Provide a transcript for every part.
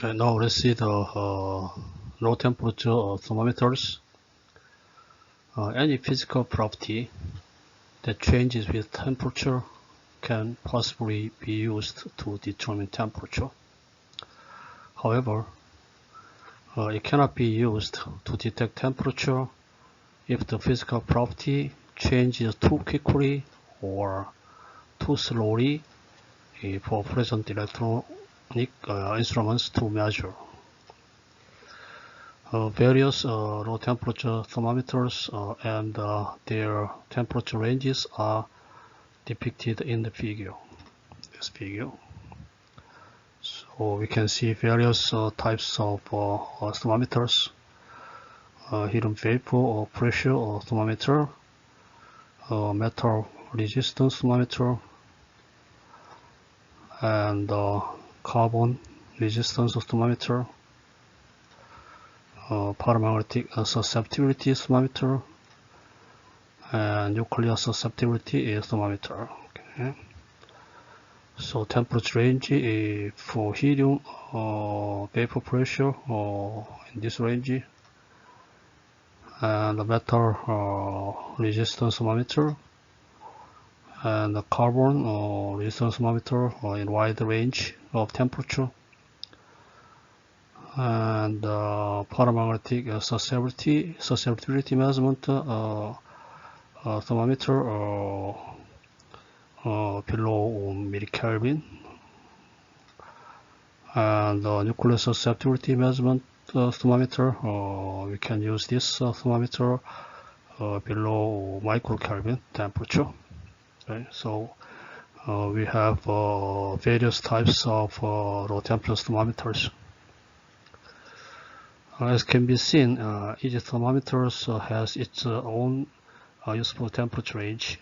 Okay, now let's see the low temperature thermometers. Any physical property that changes with temperature can possibly be used to determine temperature. However, it cannot be used to detect temperature if the physical property changes too quickly or too slowly for present electronic instruments to measure. Various low temperature thermometers and their temperature ranges are depicted in the figure. This figure. So we can see various types of thermometers: hidden vapor or pressure or thermometer, metal resistance thermometer, and carbon resistance thermometer, paramagnetic susceptibility thermometer, and nuclear susceptibility thermometer. Okay. So temperature range for helium vapor pressure in this range, and the metal resistance thermometer, and the carbon resistance thermometer in wide range of temperature, and paramagnetic susceptibility measurement thermometer below millikelvin, and nuclear susceptibility measurement thermometer. We can use this thermometer below microkelvin temperature. Okay, so we have various types of low temperature thermometers. As can be seen, each thermometer has its own useful temperature range,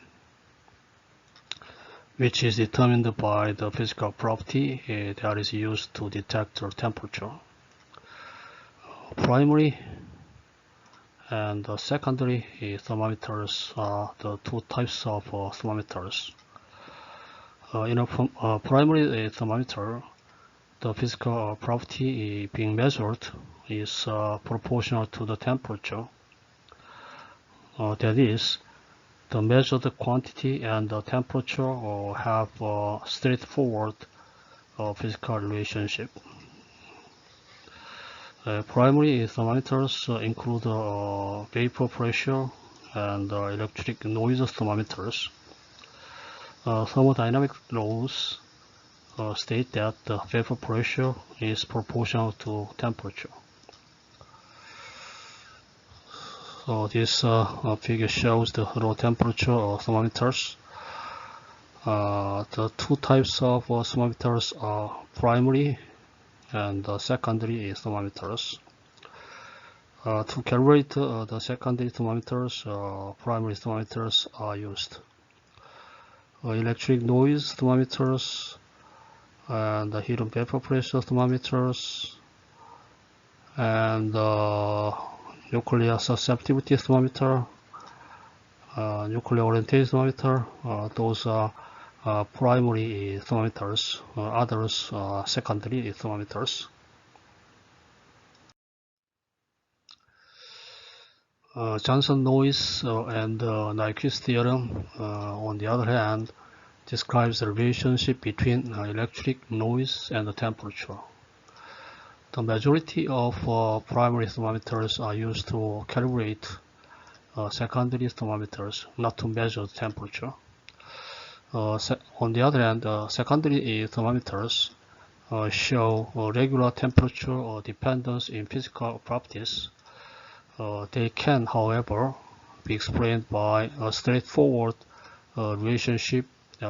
which is determined by the physical property that is used to detect the temperature. Primary and secondary thermometers are the two types of thermometers. In a primary thermometer, the physical property being measured is proportional to the temperature. That is, the measured quantity and the temperature have a straightforward physical relationship. Primary thermometers include vapor pressure and electric noise thermometers. Thermodynamic laws state that the vapor pressure is proportional to temperature. So this figure shows the low temperature thermometers. The two types of thermometers are primary and secondary thermometers. To calibrate the secondary thermometers, primary thermometers are used. Electric noise thermometers and hidden vapor pressure thermometers and nuclear susceptibility thermometer, nuclear orientation thermometer, those are primary thermometers, others secondary thermometers. Johnson-Lewis and Nyquist theorem, on the other hand, describes the relationship between electric noise and the temperature. The majority of primary thermometers are used to calibrate secondary thermometers, not to measure the temperature. On the other hand, secondary thermometers show regular temperature dependence in physical properties. They can, however, be explained by a straightforward relationship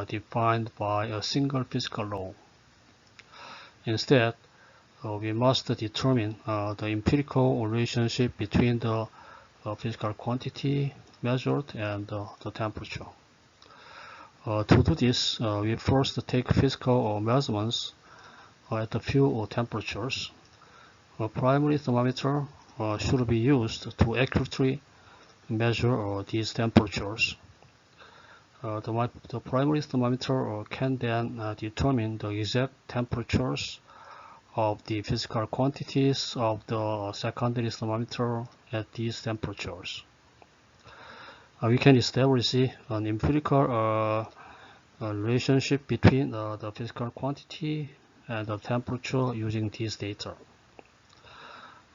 defined by a single physical law. Instead, we must determine the empirical relationship between the physical quantity measured and the temperature. To do this, we first take physical measurements at a few temperatures. A primary thermometer should be used to accurately measure these temperatures. The primary thermometer can then determine the exact temperatures of the physical quantities of the secondary thermometer at these temperatures. We can establish an empirical relationship between the physical quantity and the temperature using these data.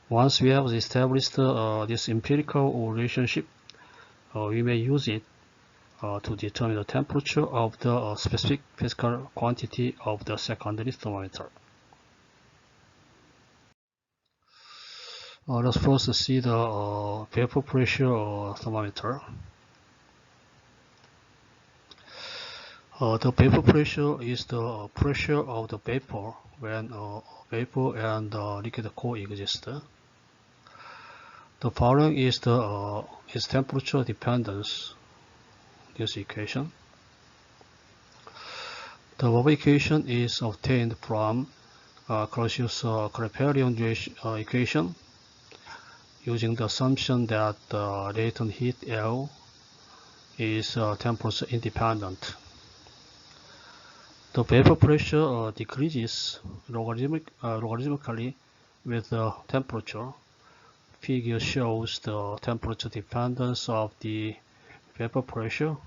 Once we have established this empirical relationship, we may use it to determine the temperature of the specific physical quantity of the secondary thermometer. Let's first see the vapor pressure thermometer. The vapor pressure is the pressure of the vapor when vapor and liquid coexist. The following is the its temperature dependence. This equation. The above equation is obtained from Clausius-Clapeyron equation using the assumption that latent heat L is temperature independent. The vapor pressure decreases logarithmically with the temperature. Figure shows the temperature dependence of the vapor pressure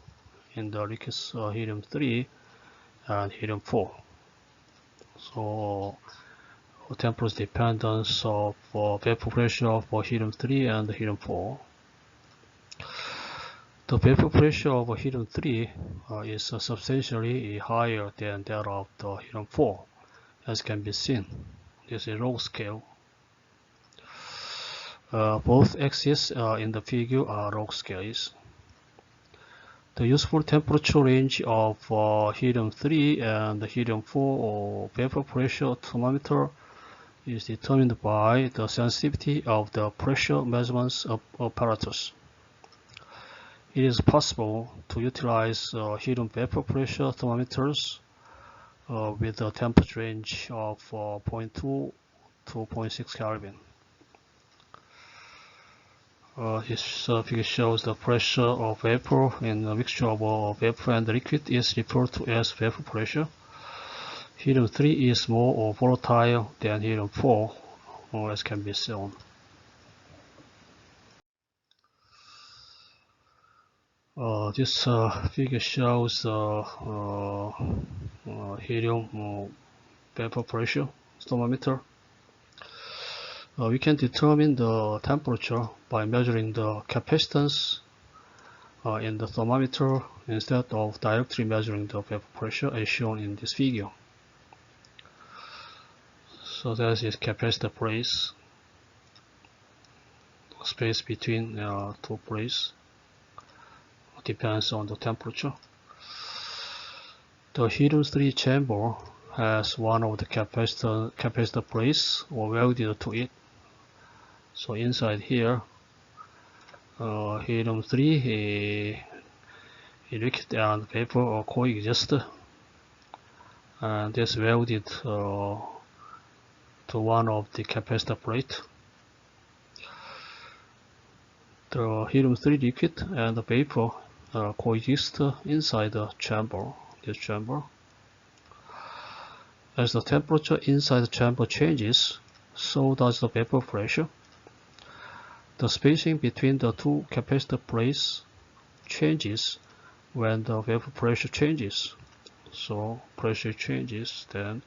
in the liquids helium-3 and helium-4. So temperature dependence of vapor pressure for helium-3 and helium-4. The vapor pressure of helium-3 is substantially higher than that of the helium-4, as can be seen. This is log scale. Both axes in the figure are log scales. The useful temperature range of helium-3 and helium-4 vapor pressure thermometer is determined by the sensitivity of the pressure measurements apparatus. It is possible to utilize helium vapor pressure thermometers with a temperature range of 0.2 to 0.6 Kelvin. This figure shows the pressure of vapor in a mixture of vapor and liquid is referred to as vapor pressure. Helium-3 is more volatile than helium-4, as can be shown. This figure shows helium vapor pressure thermometer. We can determine the temperature by measuring the capacitance in the thermometer instead of directly measuring the vapor pressure as shown in this figure. So that is capacitor plates, space between two plates depends on the temperature. The helium-3 chamber has one of the capacitor plates welded to it. So inside here, helium-3 liquid and vapor coexist, and this welded to one of the capacitor plate. The helium-3 liquid and the vapor coexist inside the chamber, this chamber. As the temperature inside the chamber changes, so does the vapor pressure. The spacing between the two capacitor plates changes when the vapor pressure changes. So pressure changes, then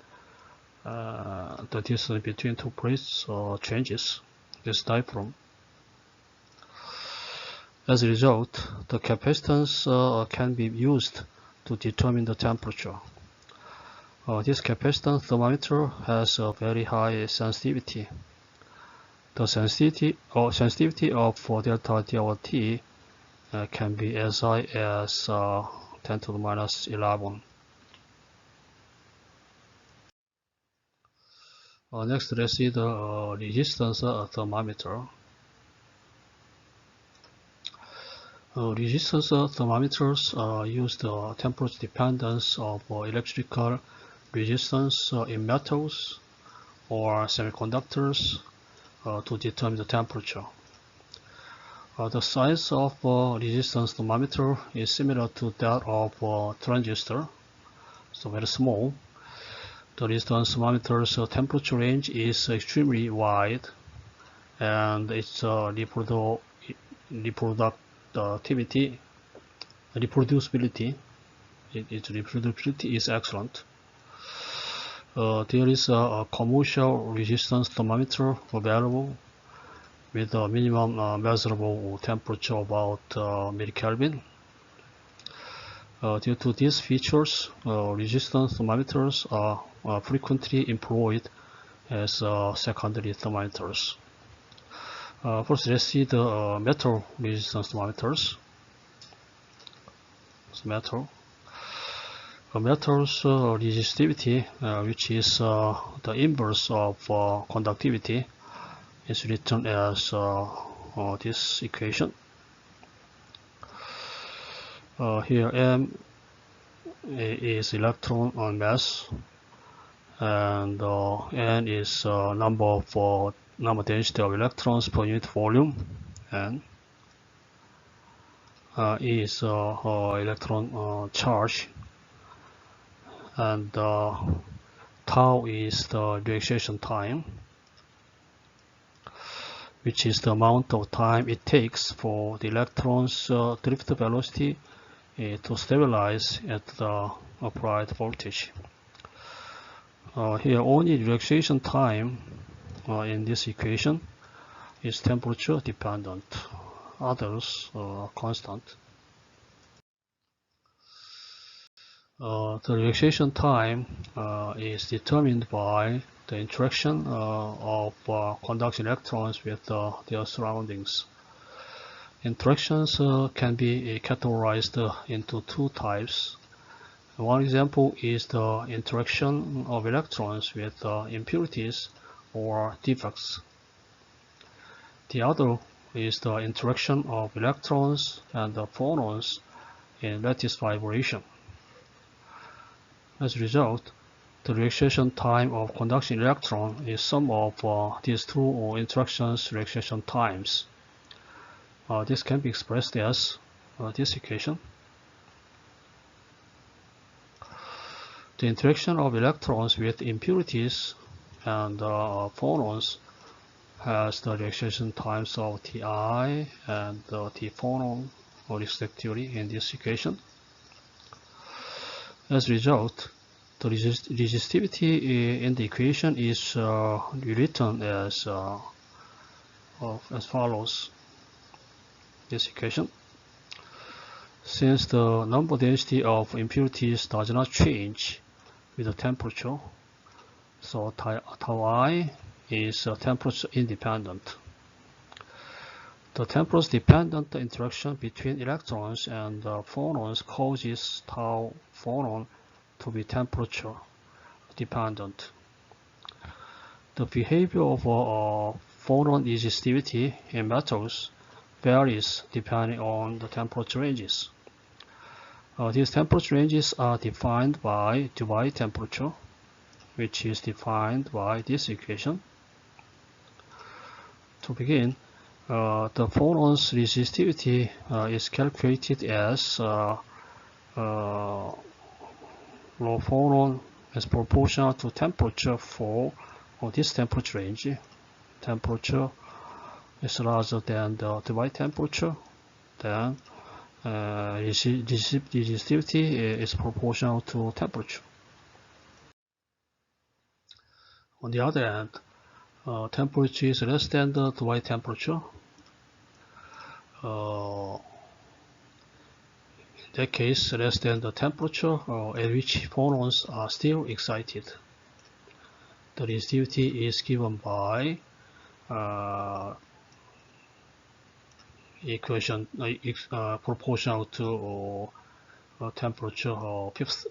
the distance between two plates changes, this diaphragm. As a result, the capacitance can be used to determine the temperature. This capacitance thermometer has a very high sensitivity. The sensitivity of delta DLT can be as high as 10 to the minus 11. Next, let's see the resistance thermometer. Resistance thermometers use the temperature dependence of electrical resistance in metals or semiconductors to determine the temperature. The size of resistance thermometer is similar to that of transistor, so very small. the resistance thermometer's temperature range is extremely wide, and its reproducibility is excellent. There is a commercial resistance thermometer available with a minimum measurable temperature about millikelvin. Due to these features, resistance thermometers are frequently employed as secondary thermometers. First, let's see the metal resistance thermometers. Metal's resistivity, which is the inverse of conductivity, is written as this equation. Here M is electron mass, and N is number density of electrons per unit volume, and E is electron charge, and tau is the relaxation time, which is the amount of time it takes for the electron's drift velocity to stabilize at the applied voltage. Here only relaxation time in this equation is temperature dependent. Others are constant. The relaxation time is determined by the interaction of conduction electrons with their surroundings. Interactions can be categorized into two types. One example is the interaction of electrons with impurities or defects. The other is the interaction of electrons and phonons in lattice vibration. As a result, the relaxation time of conduction electron is sum of these two interactions relaxation times. This can be expressed as this equation. The interaction of electrons with impurities and phonons has the relaxation times of Ti and T phonon respectively in this equation. As a result, the resistivity in the equation is rewritten as follows. This equation. Since the number density of impurities does not change with the temperature, so tau I is temperature independent. The temperature dependent interaction between electrons and phonons causes tau phonon to be temperature dependent. The behavior of phonon resistivity in metals varies depending on the temperature ranges. These temperature ranges are defined by Debye temperature, which is defined by this equation. To begin, the phonon's resistivity is calculated as rho phonon is proportional to temperature for this temperature range. Temperature is larger than the Debye temperature, then resistivity is proportional to temperature. On the other hand, temperature is less than the Debye temperature. In that case, less than the temperature at which phonons are still excited. The resistivity is given by equation proportional to temperature fifth.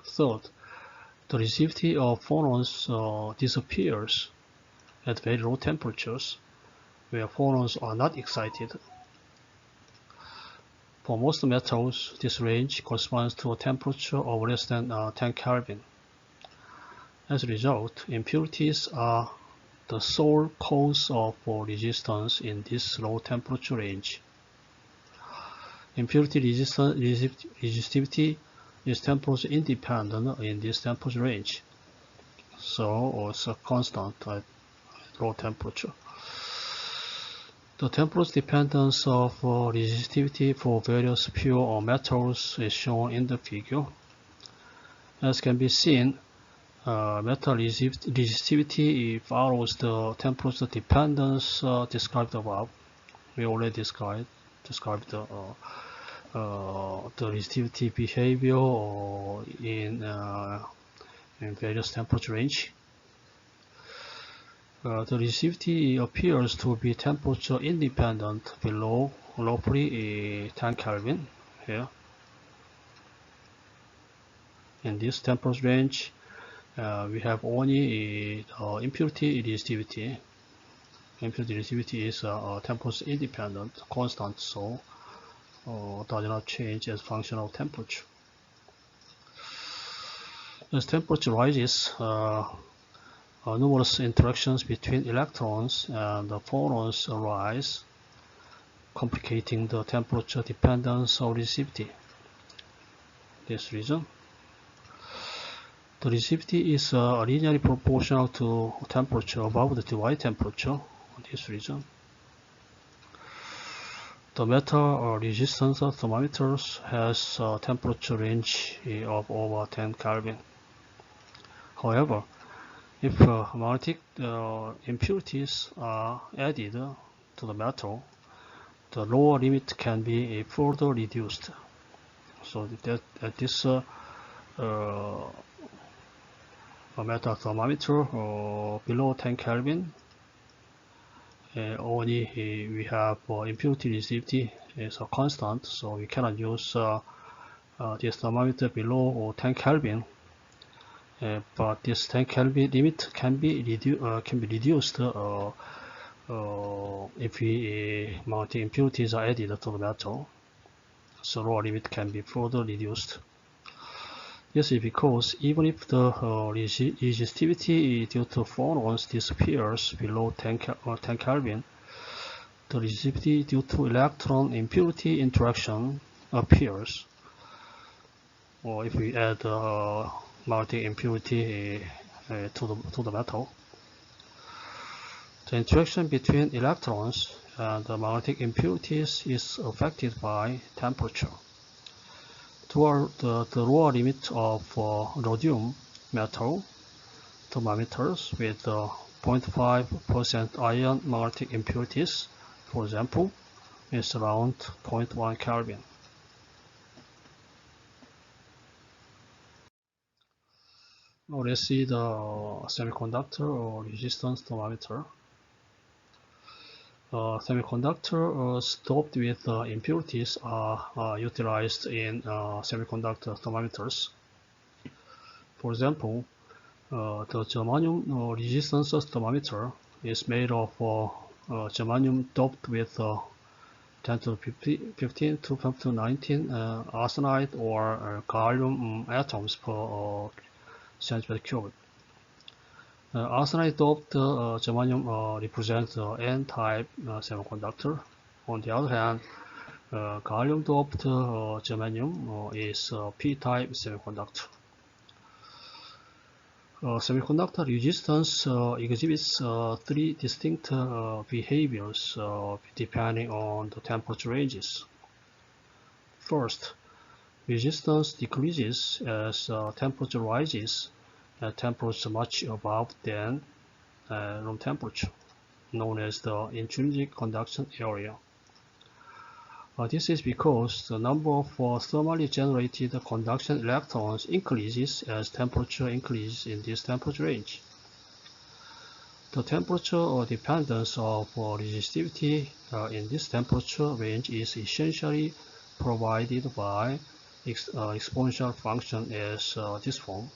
Third, the resistivity of phonons disappears at very low temperatures where phonons are not excited. For most metals, this range corresponds to a temperature of less than 10 Kelvin. As a result, impurities are the sole cause of resistance in this low temperature range. Impurity resistivity is temperature independent in this temperature range. So it's a constant at low temperature. The temperature dependence of resistivity for various pure metals is shown in the figure. As can be seen, metal resistivity follows the temperature dependence described above. We already described the resistivity behavior in various temperature range. The resistivity appears to be temperature independent below roughly 10 Kelvin here. In this temperature range, we have only impurity resistivity. Impurity resistivity is temperature independent, constant, so does not change as function of temperature. As temperature rises, numerous interactions between electrons and photons arise, complicating the temperature dependence of resistivity. This reason, the resistivity is linearly proportional to temperature above the desired temperature. This reason, the metal resistance thermometers has a temperature range of over 10 Kelvin. However, if magnetic impurities are added to the metal, the lower limit can be further reduced. So that at this metal thermometer below 10 Kelvin, only we have impurity resistivity is a constant, so we cannot use this thermometer below 10 Kelvin. But this 10 Kelvin limit can be reduced if magnetic impurities are added to the metal. So lower limit can be further reduced. This is because even if the resistivity due to photons disappears below 10 Kelvin, the resistivity due to electron impurity interaction appears. Or if we add magnetic impurity to the metal, the interaction between electrons and the magnetic impurities is affected by temperature. Toward the lower limit of rhodium metal thermometers with 0.5% iron magnetic impurities, for example, is around 0.1 Kelvin. Now let's see the semiconductor or resistance thermometer. Semiconductor doped with impurities are utilized in semiconductor thermometers. For example, the germanium resistance thermometer is made of germanium doped with 10 to the 15 to 10 to 19 arsenide or gallium atoms per centimeter cubed. Arsenide doped germanium represents the N-type semiconductor. On the other hand, gallium doped germanium is P-type semiconductor. Semiconductor resistance exhibits three distinct behaviors depending on the temperature ranges. First, resistance decreases as temperature rises at temperature much above than room temperature, known as the intrinsic conduction area. This is because the number of thermally generated conduction electrons increases as temperature increases in this temperature range. The temperature dependence of resistivity in this temperature range is essentially provided by exponential function as this form.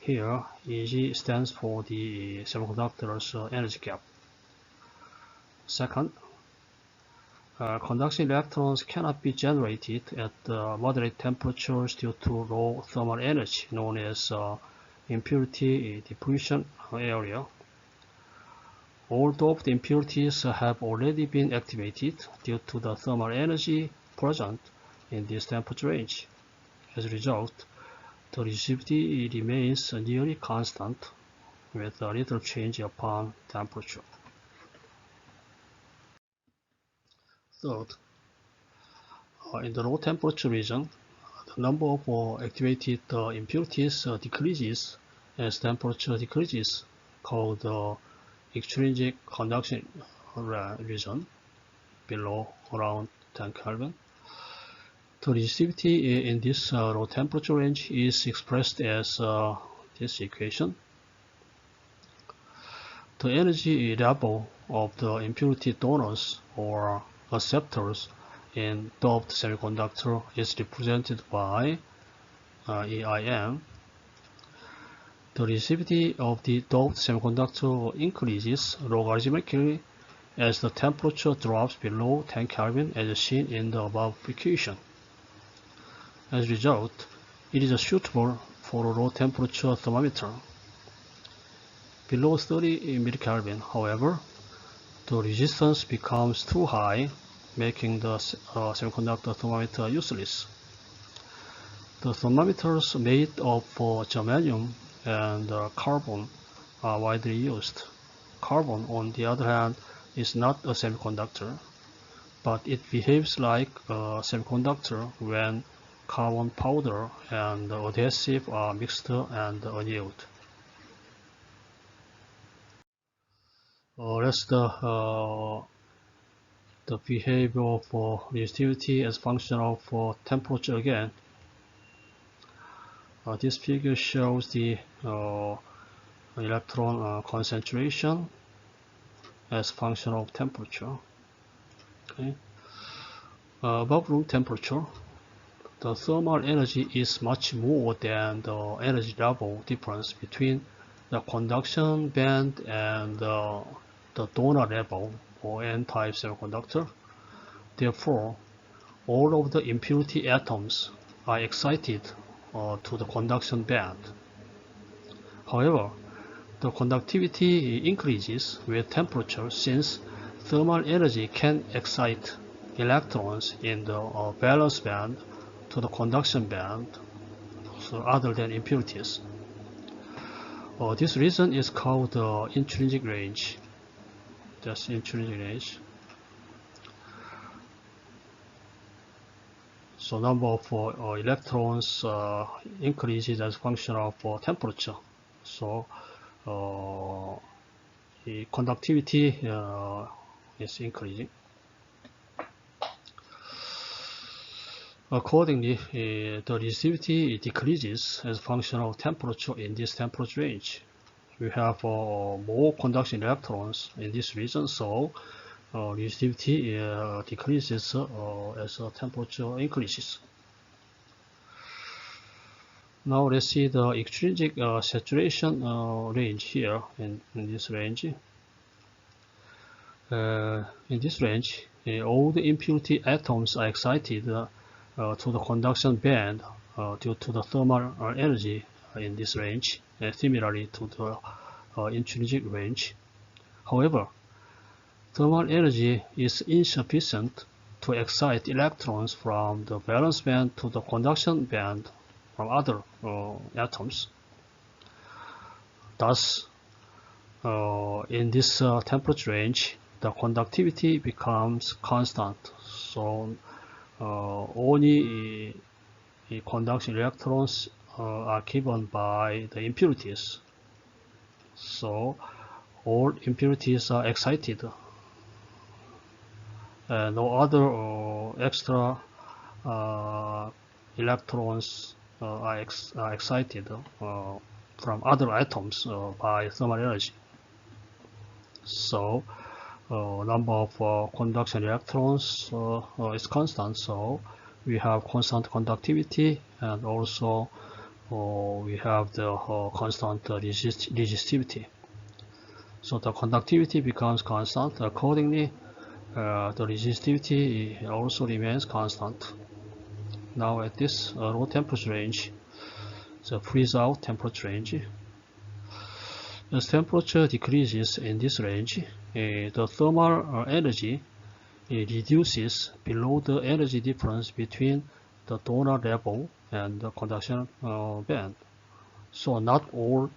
Here, Eg stands for the semiconductor's energy gap. Second, conduction electrons cannot be generated at moderate temperatures due to low thermal energy, known as impurity depletion area. All doped impurities have already been activated due to the thermal energy present in this temperature range. As a result, the resistivity remains nearly constant with little change upon temperature. Third, in the low temperature region, the number of activated impurities decreases as temperature decreases, called the extrinsic conduction region below around 10 Kelvin. The resistivity in this low temperature range is expressed as this equation. The energy level of the impurity donors or acceptors in doped semiconductor is represented by EIM. The resistivity of the doped semiconductor increases logarithmically as the temperature drops below 10 Kelvin as seen in the above equation. As a result, it is suitable for a low temperature thermometer. Below 30 millikelvin, however, the resistance becomes too high, making the semiconductor thermometer useless. The thermometers made of germanium and carbon are widely used. Carbon, on the other hand, is not a semiconductor, but it behaves like a semiconductor when carbon powder and adhesive are mixed and annealed. That's the behavior of resistivity as function of temperature again. This figure shows the electron concentration as function of temperature. Okay. Above room temperature, the thermal energy is much more than the energy level difference between the conduction band and the donor level for N-type semiconductor. Therefore, all of the impurity atoms are excited to the conduction band. However, the conductivity increases with temperature since thermal energy can excite electrons in the valence band to the conduction band, so other than impurities. This region is called the intrinsic range. That's intrinsic range. So number of electrons increases as function of temperature. So the conductivity is increasing. Accordingly, the resistivity decreases as function of temperature in this temperature range. We have more conduction electrons in this region, so resistivity decreases as temperature increases. Now let's see the extrinsic saturation range here in this range. In this range, all the impurity atoms are excited to the conduction band due to the thermal energy in this range, similarly to the intrinsic range. However, thermal energy is insufficient to excite electrons from the valence band to the conduction band from other atoms. Thus, in this temperature range, the conductivity becomes constant. So only conduction electrons are given by the impurities. So all impurities are excited. No other extra electrons are excited from other atoms by thermal energy. So number of conduction electrons is constant, so we have constant conductivity, and also we have the constant resistivity. So the conductivity becomes constant. Accordingly, the resistivity also remains constant. Now at this low temperature range, the freeze-out temperature range, as temperature decreases in this range, the thermal energy reduces below the energy difference between the donor level and the conduction band. So not all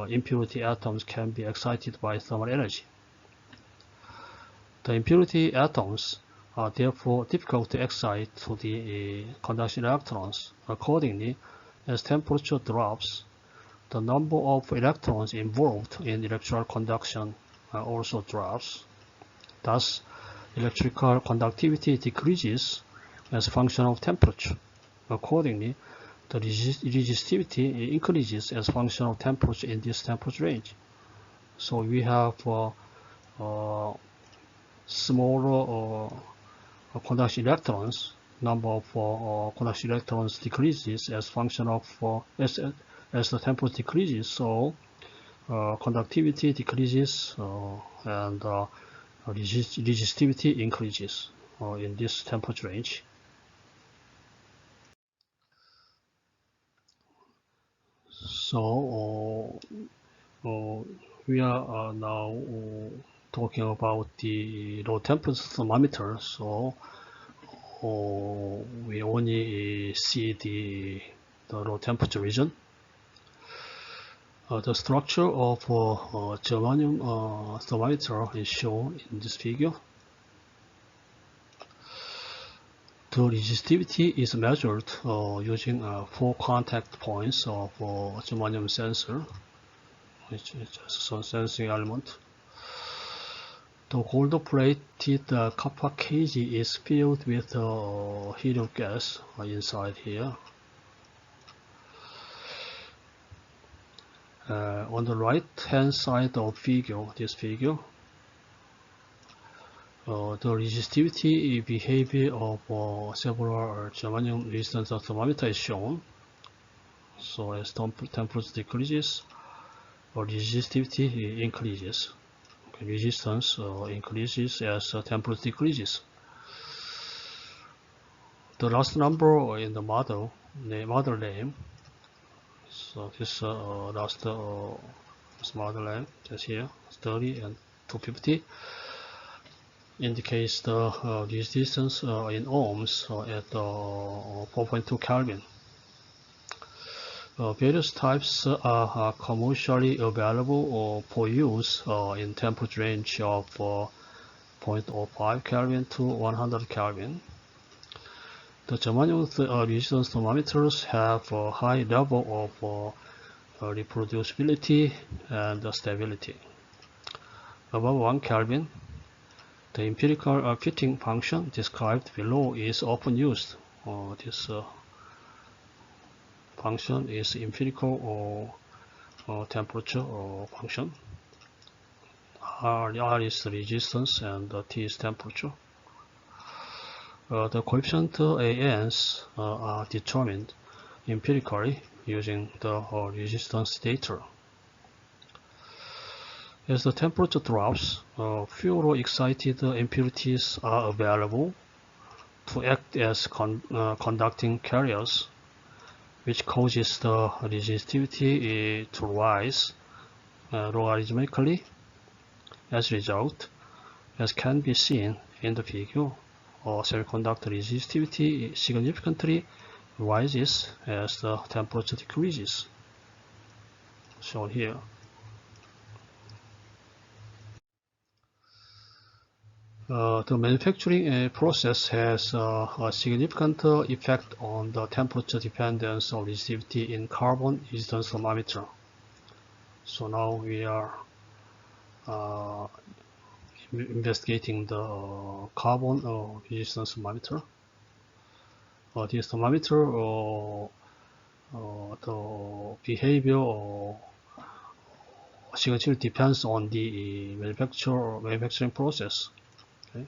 impurity atoms can be excited by thermal energy. The impurity atoms are therefore difficult to excite to the conduction electrons. Accordingly, as temperature drops, the number of electrons involved in electrical conduction also drops. Thus, electrical conductivity decreases as a function of temperature. Accordingly, the resistivity increases as a function of temperature in this temperature range. So we have smaller conduction electrons. Number of conduction electrons decreases as function of as the temperature decreases. So conductivity decreases and resistivity increases in this temperature range. So we are now talking about the low temperature thermometer. So we only see the low temperature region. The structure of germanium thermometer is shown in this figure. The resistivity is measured using 4 contact points of germanium sensor, which is just a sensing element. The gold-plated copper cage is filled with helium gas inside here. On the right-hand side of this figure, the resistivity behavior of several germanium resistance thermometers is shown. So as temperature decreases, resistivity increases. Resistance increases as temperature decreases. The last number in the model name. So this last model name is here, 30 and 250. Indicates the resistance in ohms at 4.2 Kelvin. Various types are commercially available for use in temperature range of 0.05 Kelvin to 100 Kelvin. The germanium resistance thermometers have a high level of reproducibility and stability. Above 1 Kelvin, the empirical fitting function described below is often used. This function is empirical temperature function. R is the resistance and T is temperature. The coefficient ANs are determined empirically using the resistance data. As the temperature drops, fewer excited impurities are available to act as conducting carriers, which causes the resistivity to rise logarithmically. As a result, as can be seen in the figure, semiconductor resistivity significantly rises as the temperature decreases, shown here. The manufacturing process has a significant effect on the temperature dependence of resistivity in carbon resistance thermometer. So now we are investigating the carbon resistance thermometer. This thermometer, the behavior significantly depends on the manufacturing process. Okay.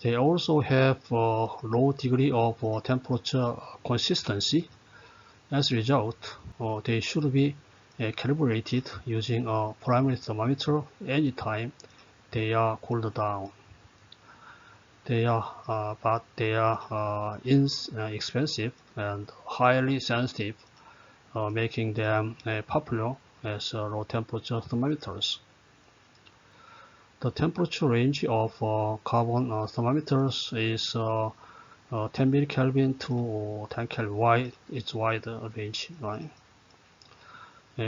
They also have a low degree of temperature consistency. As a result, they should be calibrated using a primary thermometer anytime they are cooled down. But they are inexpensive and highly sensitive, making them popular as low temperature thermometers. The temperature range of carbon thermometers is 10 millikelvin to 10 Kelvin wide, it's wide range, right?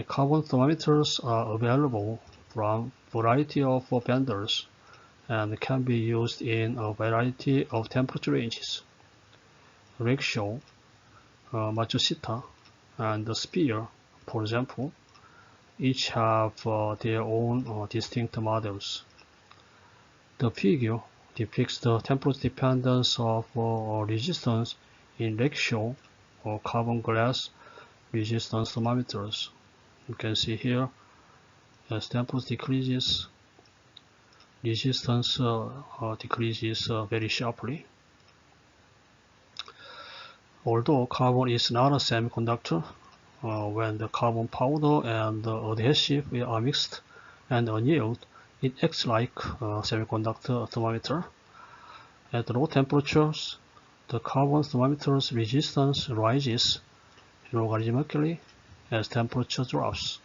Carbon thermometers are available from variety of vendors and can be used in a variety of temperature ranges. Rickshaw, Matsushita, and Spear, for example, each have their own distinct models. The figure depicts the temperature dependence of resistance in rickshaw or carbon glass resistance thermometers. You can see here, as temperature decreases, resistance decreases very sharply. Although carbon is not a semiconductor, when the carbon powder and the adhesive are mixed and annealed, it acts like a semiconductor thermometer. At low temperatures, the carbon thermometer's resistance rises logarithmically as temperature drops.